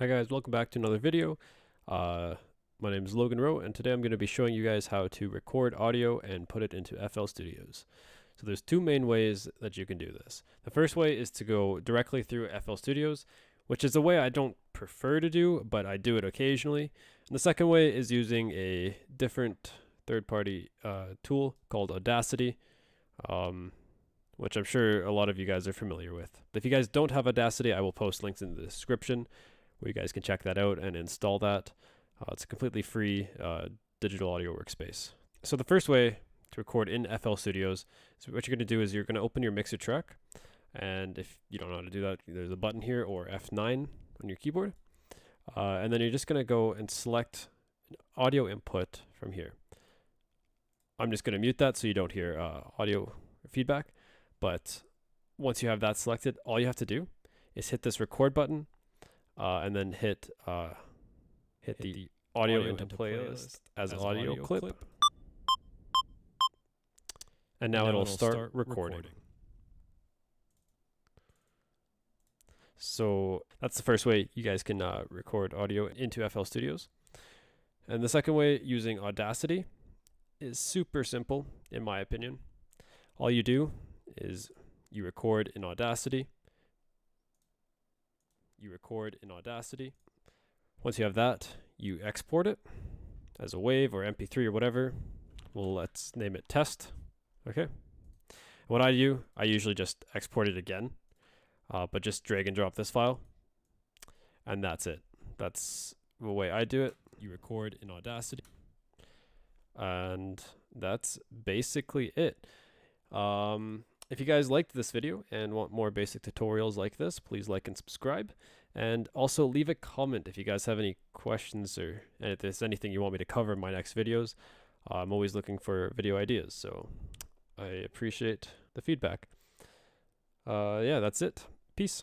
Hi guys, welcome back to another video. My name is Logan Rowe, and today I'm going to be showing you guys how to record audio and put it into FL Studios. So there's two main ways that you can do this. The first way is to go directly through FL Studios, which is a way I don't prefer to do, but I do it occasionally. And the second way is using a different third-party tool called Audacity, which I'm sure a lot of you guys are familiar with. If you guys don't have Audacity, I will post links in the description where you guys can check that out and install that. It's a completely free digital audio workspace. So the first way to record in FL Studios is what you're going to do is you're going to open your mixer track, and if you don't know how to do that, there's a button here, or F9 on your keyboard, and then you're just going to go and select an audio input from here. I'm just going to mute that so you don't hear audio feedback, but once you have that selected, all you have to do is hit this record button, and then hit the audio into playlist as an audio clip. And now it'll start recording. So that's the first way you guys can record audio into FL Studios. And the second way, using Audacity, is super simple, in my opinion. All you do is you record in Audacity. Once you have that, you export it as a WAV or MP3 or whatever. Well, let's name it test. Okay. What I do, I usually just export it again, but just drag and drop this file, and that's it. That's the way I do it. You record in Audacity, and that's basically it. If you guys liked this video and want more basic tutorials like this, please like and subscribe. And also leave a comment if you guys have any questions, or and if there's anything you want me to cover in my next videos. I'm always looking for video ideas, so I appreciate the feedback. Yeah, that's it. Peace.